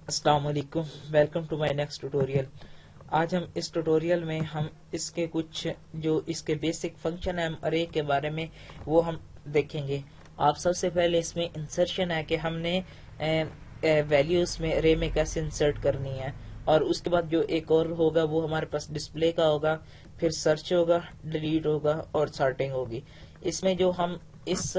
السلام علیکم، welcome to my next tutorial. آج ہم اس ٹوٹوریل میں اس کے کچھ جو اس کے بیسک فنکشن ہیں ارے کے بارے میں وہ ہم دیکھیں گے۔ آپ سب سے پہلے اس میں انسرشن ہے کہ ہم نے ویلیوز میں ارے میں کیسے انسرٹ کرنی ہے، اور اس کے بعد جو ایک اور ہوگا وہ ہمارے پاس ڈسپلے کا ہوگا، پھر سرچ ہوگا، ڈیلیٹ ہوگا اور سارٹنگ ہوگی۔ اس میں جو ہم اس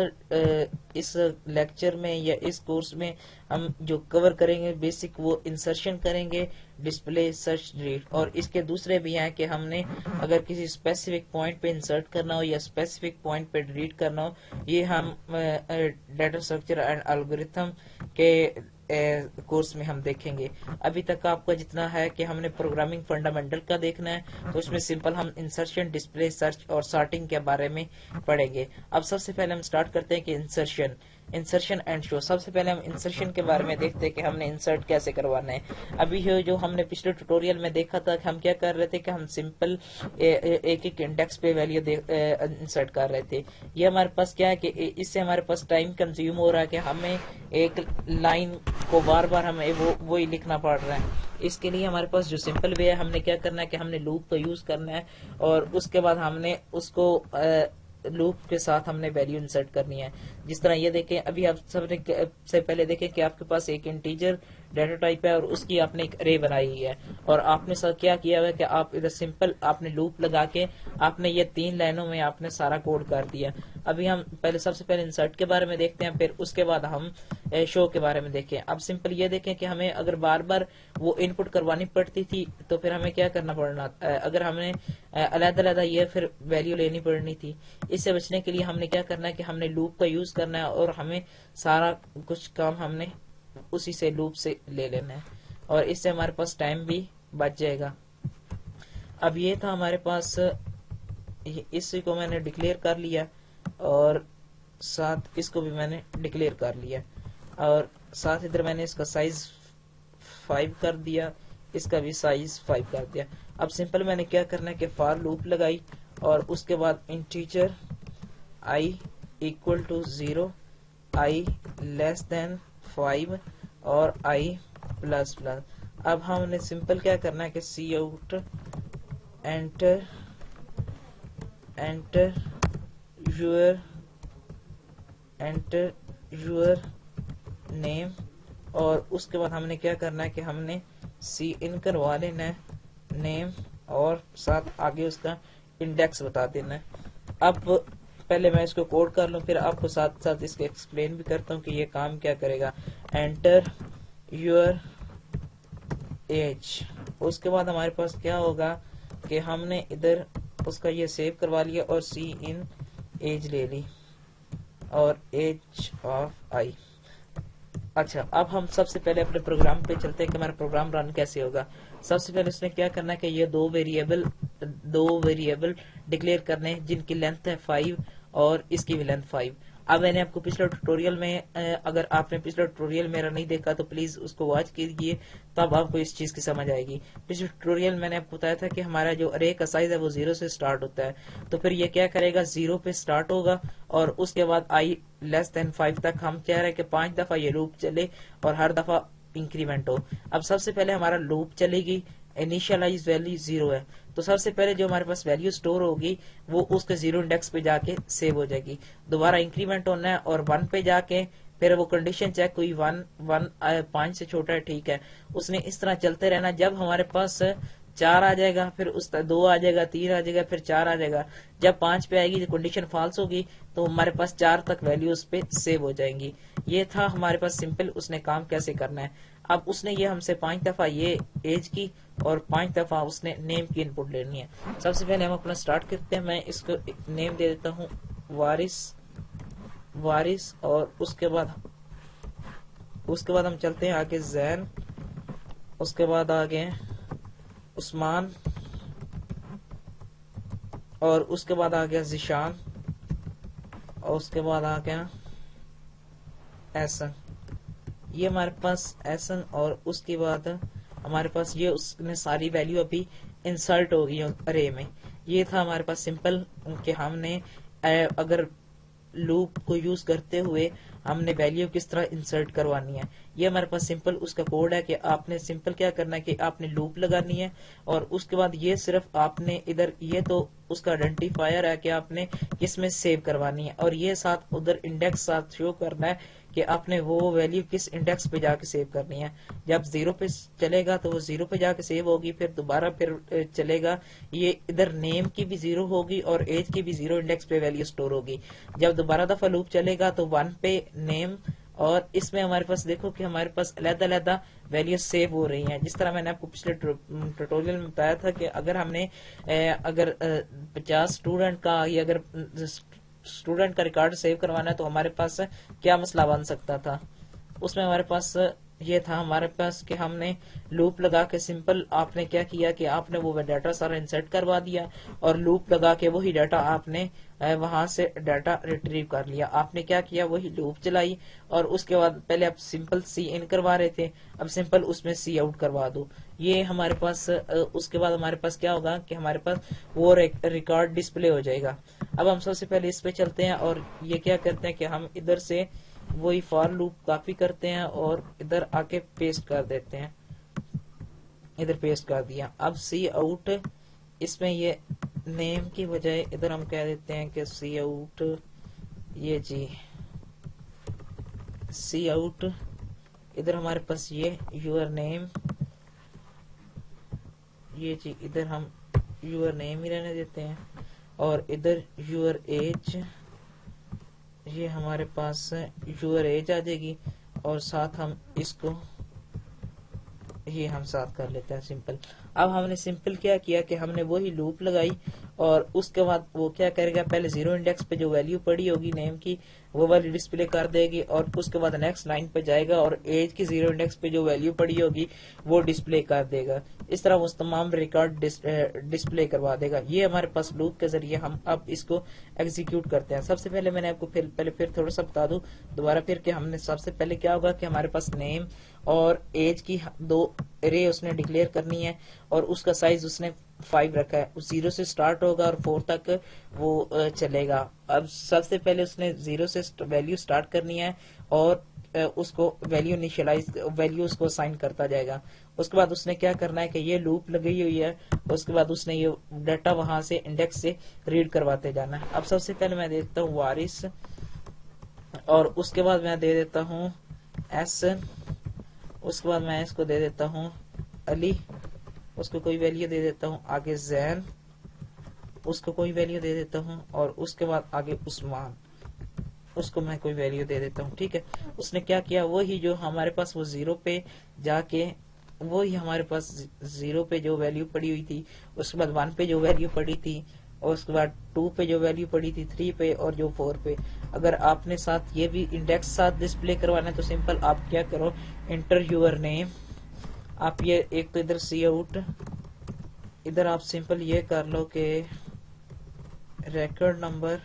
لیکچر میں یا اس کورس میں ہم جو کور کریں گے بیسک وہ انسرشن کریں گے، ڈسپلے، سرچ، ڈیلیٹ، اور اس کے دوسرے بھی ہیں کہ ہم نے اگر کسی اسپیسیفک پوائنٹ پہ انسرٹ کرنا ہو یا اسپیسیفک پوائنٹ پہ ڈیلیٹ کرنا ہو، یہ ہم ڈیٹا اسٹرکچر اینڈ الگورتھم کے کورس میں ہم دیکھیں گے۔ ابھی تک آپ کا جتنا ہے کہ ہم نے پروگرامنگ فنڈامنٹل کا دیکھنا ہے، تو اس میں سمپل ہم انسرشن، ڈسپلے، سرچ اور سارٹنگ کے بارے میں پڑھیں گے۔ اب سب سے پہلے ہم سٹارٹ کرتے ہیں کہ انسرشن اینڈ شو۔ سب سے پہلے ہم انسرشن کے بارے میں دیکھتے ہیں کہ ہم نے انسرٹ کیسے کروانا ہے۔ ابھی جو ہم نے پچھلے ٹیوٹوریل میں دیکھا تھا کہ ہم کیا کر رہے تھے کہ ہم سمپل ایک انڈیکس پہ ویلیو انسرٹ کر رہے تھے۔ یہ ہمارے پاس کیا ہے کہ اس سے ہمارے پاس ٹائم کنزیوم ہو رہا ہے کہ ہمیں ایک لائن کو بار بار ہمیں وہی لکھنا پڑ رہا ہے۔ اس کے لیے ہمارے پاس جو سمپل وے ہے، ہم نے کیا کرنا ہے کہ ہم نے لوپ کا یوز کرنا ہے، اور اس کے بعد ہم نے اس کو لوپ کے ساتھ ہم نے ویلیو انسرٹ کرنی ہے۔ جس طرح یہ دیکھیں، ابھی آپ سب سے پہلے دیکھیں کہ آپ کے پاس ایک انٹیجر ڈیٹا ٹائپ ہے اور اس کی آپ نے ایک ارے بنائی ہے، اور آپ نے کیا کیا ہوا ہے کہ آپ ادھر سمپل آپ نے لوپ لگا کے آپ نے یہ 3 لائنوں میں آپ نے سارا کوڈ کر دیا۔ ابھی ہم سب سے پہلے انسرٹ کے بارے میں دیکھتے ہیں، پھر اس کے بعد ہم شو کے بارے میں دیکھیں۔ اب سمپل یہ دیکھیں کہ ہمیں اگر بار بار وہ ان پٹ کروانی پڑتی تھی تو پھر ہمیں کیا کرنا پڑنا، اگر ہمیں علیحدہ علیحدہ یہ پھر ویلیو لینی پڑنی تھی۔ اس سے بچنے کے لیے ہم نے کیا کرنا ہے کہ ہم نے لوپ کا یوز کرنا ہے، اور ہمیں سارا کچھ کام ہم نے اسی سے لوپ سے لے لینا ہے، اور اس سے ہمارے پاس ٹائم بھی بچ جائے گا۔ اب یہ تھا ہمارے پاس، اس کو میں نے ڈکلیئر کر لیا اور ساتھ اس کو بھی میں نے ڈکلیئر کر لیا، اور ساتھ ادھر میں نے اس کا سائز 5 کر دیا، اس کا بھی سائز 5 کر دیا۔ اب سمپل میں نے کیا کرنا ہے کہ فار لوپ لگائی، اور اس کے بعد integer i equal to 0، i less than 5 اور i plus plus۔ اب ہم نے سمپل کیا کرنا ہے کہ C out enter your name، اور اس کے بعد ہم نے کیا کرنا ہے کہ ہم نے سی ان کروا لینا ہے نیم، اور ساتھ آگے اس کا انڈیکس بتا دینا ہے۔ اب پہلے میں اس کو کوڈ کر لوں، پھر آپ کو ساتھ ساتھ اس کو ایکسپلین بھی کرتا ہوں کہ یہ کام کیا کرے گا۔ انٹر یور ایج، اس کے بعد ہمارے پاس کیا ہوگا کہ ہم نے ادھر اس کا یہ سیو کروا لیا اور سی ان ایج لے لی، اور ایج آف آئی۔ اچھا، اب ہم سب سے پہلے اپنے پروگرام پہ چلتے ہیں کہ ہمارا پروگرام رن کیسے ہوگا۔ سب سے پہلے اس نے کیا کرنا ہے کہ یہ دو ویریبل ڈکلیئر کرنے ہیں جن کی لینتھ ہے 5 اور اس کی بھی لینتھ 5۔ اب میں نے آپ کو پچھلے ٹیوٹوریل میں، اگر آپ نے پچھلا ٹیوٹوریل میرا نہیں دیکھا تو پلیز اس کو واچ کیجئے، تب آپ کو اس چیز کی سمجھ آئے گی۔ پچھلے ٹیوٹوریل میں نے آپ کو بتایا تھا کہ ہمارا جو ارے کا سائز ہے وہ 0 سے سٹارٹ ہوتا ہے، تو پھر یہ کیا کرے گا، 0 پہ سٹارٹ ہوگا، اور اس کے بعد i لیس دین 5 تک ہم چاہ رہے ہیں کہ 5 دفعہ یہ لوپ چلے اور ہر دفعہ انکریمنٹ ہو۔ اب سب سے پہلے ہمارا لوپ چلے گی، انیشلائز ویلیو 0 ہے، تو سب سے پہلے جو ہمارے پاس ویلیو سٹور ہوگی وہ اس کے 0 انڈیکس پہ جا کے سیو ہو جائے گی۔ دوبارہ انکریمنٹ ہونا ہے اور 1 پہ جا کے پھر وہ کنڈیشن چیک ہوئی، 1 5 سے چھوٹا ہے، ٹھیک ہے، اس نے اس طرح چلتے رہنا۔ جب ہمارے پاس 4 آ جائے گا، پھر اس 2 آ جائے گا، 3 آ جائے گا، پھر 4 آ جائے گا۔ جب 5 پہ آئے گی، کنڈیشن فالس ہوگی، تو ہمارے پاس 4 تک ویلیو اس پہ سیو ہو جائیں گی۔ یہ تھا ہمارے پاس سمپل اس نے کام کیسے کرنا ہے۔ اب اس نے یہ ہم سے 5 دفعہ یہ ایج کی اور 5 دفعہ اس نے نیم کی ان پٹ لینی ہے۔ سب سے پہلے ہم اپنا سٹارٹ کرتے ہیں، میں اس کو نیم دے دیتا ہوں وارث، اور اس کے بعد ہم چلتے ہیں آگے زین، اس کے بعد آگے عثمان، اور اس کے بعد آ گیا ذیشان، اور اس کے بعد آ گیا احسن۔ یہ ہمارے پاس احسن، اور اس کے بعد ہمارے پاس یہ اس نے ساری ویلیو ابھی انسرٹ ہو گئی ارے میں۔ یہ تھا ہمارے پاس سمپل کہ ہم نے اگر لوپ کو یوز کرتے ہوئے ہم نے ویلیو کس طرح انسرٹ کروانی ہے. یہ ہمارے پاس سمپل اس کا کوڈ ہے کہ آپ نے سمپل کیا کرنا ہے کہ آپ نے لوپ لگانی ہے اور اس کے بعد یہ صرف آپ نے ادھر یہ تو اس کا آئیڈینٹیفائر ہے کہ آپ نے کس میں سیو کروانی ہے اور یہ ساتھ ادھر انڈیکس ساتھ شو کرنا ہے کہ آپ نے وہ ویلیو کس انڈیکس پہ جا کے سیو کرنی ہے. جب 0 پہ چلے گا تو وہ 0 پہ جا کے سیو ہوگی, پھر دوبارہ پھر چلے گا, یہ ادھر نیم کی بھی 0 ہوگی اور ایج کی بھی 0 انڈیکس پہ ویلیو سٹور ہوگی. جب دوبارہ دفعہ لوپ چلے گا تو 1 پہ نیم, اور اس میں ہمارے پاس دیکھو کہ ہمارے پاس علیحدہ علیحدہ ویلیو سیو ہو رہی ہیں. جس طرح میں نے آپ کو پچھلے ٹیوٹوریل میں بتایا تھا کہ اگر ہم نے اگر 50 اسٹوڈنٹ کا یا اگر اسٹوڈنٹ کا ریکارڈ سیو کروانا ہے تو ہمارے پاس کیا مسئلہ بن سکتا تھا. اس میں ہمارے پاس یہ تھا ہمارے پاس کہ ہم نے لوپ لگا کے سمپل آپ نے کیا کیا کہ آپ نے وہ ڈیٹا سارا انسرٹ کروا دیا اور لوپ لگا کے وہی ڈیٹا آپ نے وہاں سے ڈیٹا ریٹریو کر لیا. آپ نے کیا کیا, وہی لوپ چلائی اور اس کے بعد پہلے آپ سمپل سی ان کروا رہے تھے, اب سمپل اس میں سی آؤٹ کروا دو. یہ ہمارے پاس اس کے بعد ہمارے پاس کیا ہوگا کہ ہمارے پاس وہ ریکارڈ ڈسپلے ہو جائے گا. اب ہم سب سے پہلے اس پہ چلتے ہیں اور یہ کیا کرتے ہیں کہ ہم ادھر سے وہی فار لوپ کاپی کرتے ہیں اور ادھر آ کے پیسٹ کر دیتے ہیں. ادھر پیسٹ کر دیا. اب سی آؤٹ, اس میں یہ نیم کی بجائے ادھر ہم کہہ دیتے ہیں کہ سی آؤٹ, یہ جی سی آؤٹ, ادھر ہمارے پاس یہ یور نیم, یہ جی ادھر ہم یور نیم ہی رہنے دیتے ہیں اور ادھر یور ایج, یہ ہمارے پاس یور ایج آ جائے گی اور ساتھ ہم اس کو یہ ہم ساتھ کر لیتے ہیں سمپل. اب ہم نے سمپل کیا کیا کہ ہم نے وہی لوپ لگائی اور اس کے بعد وہ کیا کرے گا, پہلے 0 انڈیکس پہ جو ویلیو پڑی ہوگی نیم کی وہ والی ڈسپلے کر دے گی اور اس کے بعد نیکسٹ لائن پہ جائے گا اور ایج کی 0 انڈیکس پہ جو ویلیو پڑی ہوگی وہ ڈسپلے کر دے گا. اس طرح وہ تمام ریکارڈ ڈسپلے کروا دے گا. یہ ہمارے پاس لوپ کے ذریعے ہم اب اس کو ایگزیکیوٹ کرتے ہیں. سب سے پہلے میں نے آپ کو پھر تھوڑا سا بتا دوں دوبارہ پھر کہ ہم نے سب سے پہلے کیا ہوگا کہ ہمارے پاس نیم اور ایج کی 2 ارے اس نے ڈکلیئر کرنی ہے اور اس کا سائز اس نے 5 رکھا ہے. 0 سے سٹارٹ ہوگا اور 4 تک وہ چلے گا. اب سب سے پہلے اس نے 0 سے ویلیو سٹارٹ کرنی ہے اور اس کو ویلیو اس کو سائن کرتا جائے گا. اس کے بعد اس نے کیا کرنا ہے کہ یہ لوپ لگی ہوئی ہے, اس کے بعد اس نے یہ ڈیٹا وہاں سے انڈیکس سے ریڈ کرواتے جانا ہے. اب سب سے پہلے میں دیتا ہوں وارث اور اس کے بعد میں دے دیتا ہوں ایس, اس کے بعد میں اس کو دے دیتا ہوں علی, اس کو کوئی ویلیو دے دیتا ہوں, آگے زین, اس کو کوئی ویلیو دے دیتا ہوں اور اس کے بعد آگے عثمان, اس کو میں کوئی ویلیو دے دیتا ہوں. ٹھیک ہے, اس نے کیا کیا, وہی جو ہمارے پاس وہ 0 پہ جا کے وہی ہمارے پاس 0 پہ جو ویلیو پڑی ہوئی تھی, اس کے بعد 1 پہ جو ویلیو پڑی تھی اور اس کے بعد 2 پہ جو ویلیو پڑی تھی, 3 پہ اور جو 4 پہ. اگر آپ نے ساتھ یہ بھی انڈیکس ساتھ ڈسپلے کروانا ہے تو سمپل آپ کیا کرو, انٹر یور نیم, آپ یہ ایک تو ادھر سی آؤٹ, ادھر آپ سمپل یہ کر لو کہ ریکارڈ نمبر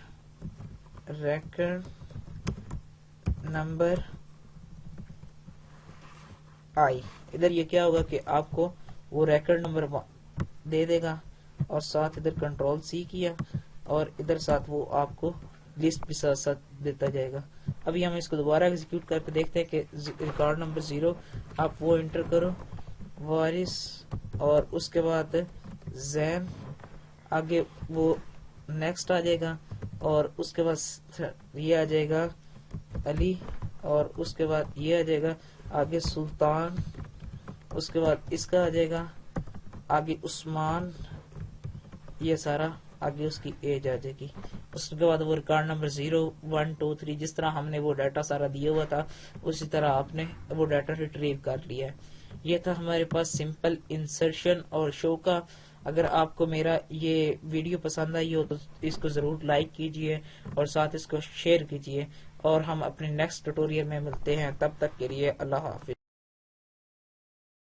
آئی, ادھر یہ کیا ہوگا کہ آپ کو وہ ریکارڈ نمبر دے دے گا اور ساتھ ادھر کنٹرول سی کیا اور ادھر ساتھ وہ آپ کو لسٹ بھی ساتھ ساتھ دیتا جائے گا. ابھی ہم اس کو دوبارہ ایگزیکیوٹ کر کے دیکھتے ہیں کہ ریکارڈ نمبر 0 آپ وہ انٹر کرو, وارث اور اس کے بعد زین, آگے وہ نیکسٹ آ جائے گا اور اس کے بعد یہ آ جائے گا علی اور اس کے بعد یہ آ جائے گا آگے سلطان, اس کے بعد اس کا آ جائے گا آگے عثمان, یہ سارا آگے اس کی ایج آ جائے گی. اس کے بعد وہ ریکارڈ نمبر 0 1 2 3 جس طرح ہم نے وہ ڈیٹا سارا دیا ہوا تھا اسی طرح آپ نے وہ ڈیٹا ریٹریو کر لیا ہے. یہ تھا ہمارے پاس سمپل انسرشن اور شو کا. اگر آپ کو میرا یہ ویڈیو پسند آئی ہو تو اس کو ضرور لائک کیجئے اور ساتھ اس کو شیئر کیجئے اور ہم اپنے نیکسٹ ٹیوٹوریل میں ملتے ہیں. تب تک کے لیے اللہ حافظ.